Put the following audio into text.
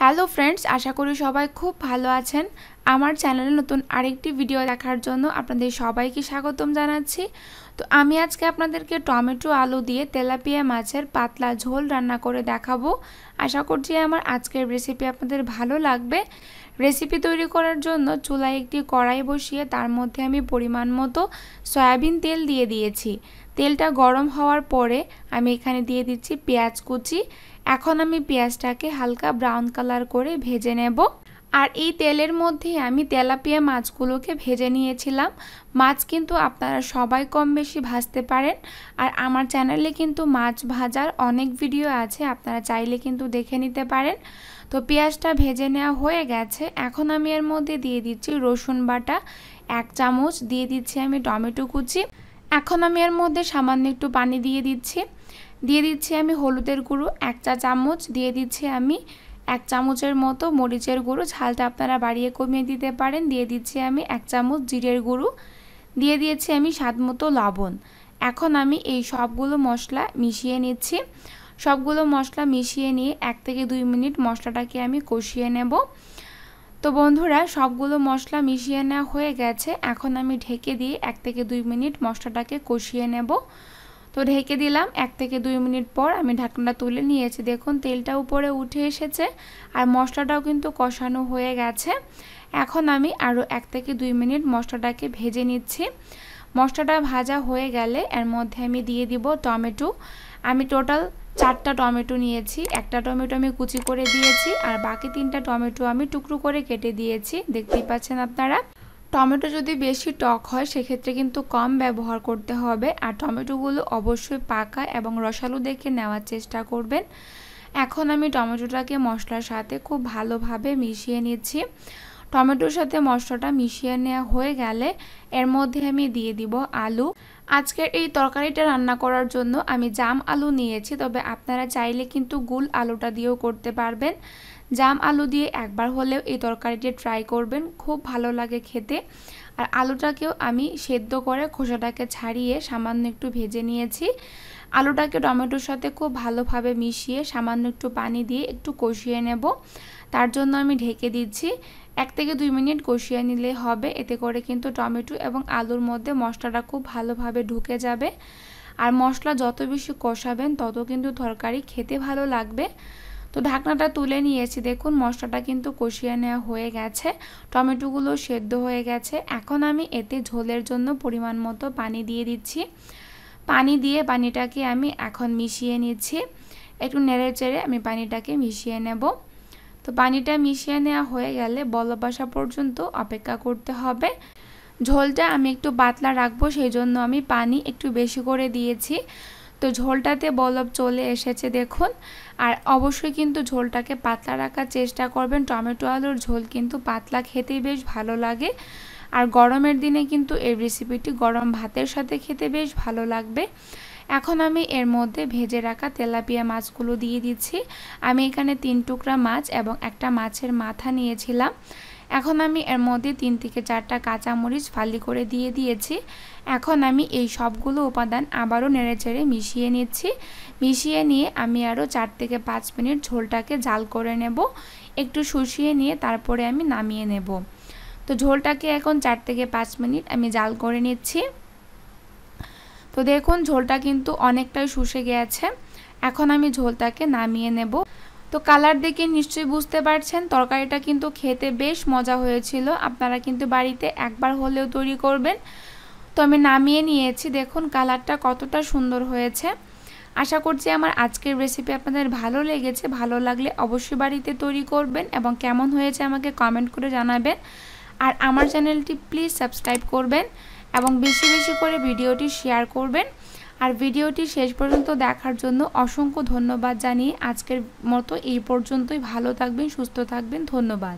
Hello friends, আশা করি সবাই খুব ভালো আছেন। আমার চ্যানেলে নতুন আরেকটি ভিডিও দেখার জন্য আপনাদের সবাইকে স্বাগতম জানাচ্ছি। তো আমি আজকে আপনাদেরকে টমেটো আলু দিয়ে তেলাপিয়া মাছের পাতলা ঝোল রান্না করে দেখাবো। আশা করছি আমার আজকের রেসিপি আপনাদের ভালো লাগবে। রেসিপি তৈরি করার জন্য চুলায় একটি কড়াই বসিয়ে তার মধ্যে আমি পরিমাণ মতো সয়াবিন তেল দিয়ে দিয়েছি। তেলটা গরম হওয়ার পরে আমি এখানে দিয়ে দিচ্ছি পেঁয়াজ কুচি। এখন আমি পেঁয়াজটাকে হালকা ব্রাউন কালার করে ভেজে নেব। আর এই তেলের মধ্যে আমি তেলাপিয়া মাছগুলোকে ভেজে নিয়েছিলাম। মাছ কিন্তু আপনারা সবাই কম বেশি ভাজতে পারেন। আর আমার চ্যানেলে কিন্তু মাছ ভাজার অনেক ভিডিও আছে, আপনারা চাইলে কিন্তু দেখে নিতে পারেন। তো পেঁয়াজটা ভেজে নেওয়া হয়ে গেছে। এখন আমি এর মধ্যে দিয়ে দিচ্ছি রসুন বাটা 1 চামচ, দিয়ে দিচ্ছি আমি টমেটো কুচি। এখন আমি এর মধ্যে সামান্য একটু পানি দিয়ে দিচ্ছি আমি হলুদের গুঁড়ো 1 চা চামচ, দিয়ে দিচ্ছি আমি 1 চামচের মতো মরিচের গুঁড়ো, ঝালটা আপনারা বাড়িয়ে কমিয়ে দিতে পারেন। দিয়ে দিচ্ছি আমি 1 চামচ জিরের গুঁড়ো, দিয়ে দিয়েছি আমি স্বাদ মতো লবণ। এখন আমি এই সবগুলো মশলা মিশিয়ে নিচ্ছি। সবগুলো মশলা মিশিয়ে নিয়ে 1 থেকে 2 মিনিট মশলাটাকে আমি কষিয়ে নেব। তো বন্ধুরা, সবগুলো মশলা মিশিয়ে নেওয়া হয়ে গেছে। এখন আমি ঢেকে দিয়ে 1 থেকে 2 মিনিট মশলাটাকে কষিয়ে নেব। তো ঢেকে দিলাম। 1 থেকে 2 মিনিট পর আমি ঢাকনাটা তুলে নিয়েছি। দেখুন তেলটা উপরে উঠে এসেছে আর মশলাটাও কিন্তু কষানো হয়ে গেছে। এখন আমি আরও 1 থেকে 2 মিনিট মশলাটাকে ভেজে নিচ্ছি। মশলাটা ভাজা হয়ে গেলে এর মধ্যে আমি দিয়ে দিব টমেটো। আমি টোটাল 4টা টমেটো নিয়েছি। একটা টমেটো আমি কুচি করে দিয়েছি আর বাকি 3টা টমেটো আমি টুকরো করে কেটে দিয়েছি, দেখতেই পাচ্ছেন আপনারা। টমেটো যদি বেশি টক হয় সেক্ষেত্রে কিন্তু কম ব্যবহার করতে হবে। আর টমেটোগুলো অবশ্যই পাকা এবং রসালো দেখে নেওয়ার চেষ্টা করবেন। এখন আমি টমেটোটাকে মশলার সাথে খুব ভালোভাবে মিশিয়ে নিচ্ছি। টমেটোর সাথে মশলাটা মিশিয়ে নেওয়া হয়ে গেলে এর মধ্যে আমি দিয়ে দিব আলু। আজকের এই তরকারিটা রান্না করার জন্য আমি জাম আলু নিয়েছি, তবে আপনারা চাইলে কিন্তু গুল আলুটা দিয়েও করতে পারবেন। জাম আলু দিয়ে একবার হলেও এই তরকারিটি ট্রাই করবেন, খুব ভালো লাগে খেতে। আর আলুটাকেও আমি সেদ্ধ করে খোসাটাকে ছাড়িয়ে সামান্য একটু ভেজে নিয়েছি। আলুটাকে টমেটোর সাথে খুব ভালোভাবে মিশিয়ে সামান্য একটু পানি দিয়ে একটু কষিয়ে নেব। তার জন্য আমি ঢেকে দিচ্ছি। 1 থেকে 2 মিনিট কষিয়ে নিলে হবে। এতে করে কিন্তু টমেটো এবং আলুর মধ্যে মশলাটা খুব ভালোভাবে ঢুকে যাবে। আর মশলা যত বেশি কষাবেন তত কিন্তু তরকারি খেতে ভালো লাগবে। তো ঢাকনাটা তুলে নিয়েছি। দেখুন মশলাটা কিন্তু কষিয়ে নেওয়া হয়ে গেছে, টমেটোগুলো সেদ্ধ হয়ে গেছে। এখন আমি এতে ঝোলের জন্য পরিমাণ মতো পানি দিয়ে দিচ্ছি। পানি দিয়ে পানিটাকে আমি এখন মিশিয়ে নিচ্ছি। একটু নেড়ে চেড়ে আমি পানিটাকে মিশিয়ে নেব। তো পানিটা মিশিয়ে নেওয়া হয়ে গেলে বলক আসা পর্যন্ত অপেক্ষা করতে হবে। ঝোলটা আমি একটু পাতলা রাখবো, সেই জন্য আমি পানি একটু বেশি করে দিয়েছি। তো ঝোলটাতে বলক চলে এসেছে দেখুন। আর অবশ্যই কিন্তু ঝোলটাকে পাতলা রাখার চেষ্টা করবেন। টমেটো আলুর ঝোল কিন্তু পাতলা খেতেই বেশ ভালো লাগে। আর গরমের দিনে কিন্তু এই রেসিপিটি গরম ভাতের সাথে খেতে বেশ ভালো লাগবে। এখন আমি এর মধ্যে ভেজে রাখা তেলাপিয়া মাছগুলো দিয়ে দিচ্ছি। আমি এখানে 3 টুকরা মাছ এবং একটা মাছের মাথা নিয়েছিলাম। এখন আমি এর মধ্যে 3 থেকে 4টা কাঁচামরিচ ফালি করে দিয়ে দিয়েছি। এখন আমি এই সবগুলো উপাদান আবারও নেড়েচেড়ে মিশিয়ে নিচ্ছি। মিশিয়ে নিয়ে আমি আরও 4 থেকে 5 মিনিট ঝোলটাকে জাল করে নেব। একটু শুষিয়ে নিয়ে তারপরে আমি নামিয়ে নেব। তো ঝোলটাকে এখন 4 থেকে 5 মিনিট আমি জাল করে নিচ্ছি। তো দেখুন ঝোলটা কিন্তু অনেকটাই শুষে গিয়েছে। এখন আমি ঝোলটাকে নামিয়ে নেব। তো কালার দেখে নিশ্চয়ই বুঝতে পারছেন তরকারিটা কিন্তু খেতে বেশ মজা হয়েছিল। আপনারা কিন্তু বাড়িতে একবার হলেও তৈরি করবেন। তো আমি নামিয়ে নিয়েছি। দেখুন কালারটা কতটা সুন্দর হয়েছে। আশা করছি আমার আজকের রেসিপি আপনাদের ভালো লেগেছে। ভালো লাগলে অবশ্যই বাড়িতে তৈরি করবেন এবং কেমন হয়েছে আমাকে কমেন্ট করে জানাবেন। আর আমার চ্যানেলটি প্লিজ সাবস্ক্রাইব করবেন এবং বেশি বেশি করে ভিডিওটি শেয়ার করবেন। আর ভিডিওটি শেষ পর্যন্ত দেখার জন্য অসংখ্য ধন্যবাদ জানিয়ে আজকের মতো এই পর্যন্তই। ভালো থাকবেন, সুস্থ থাকবেন। ধন্যবাদ।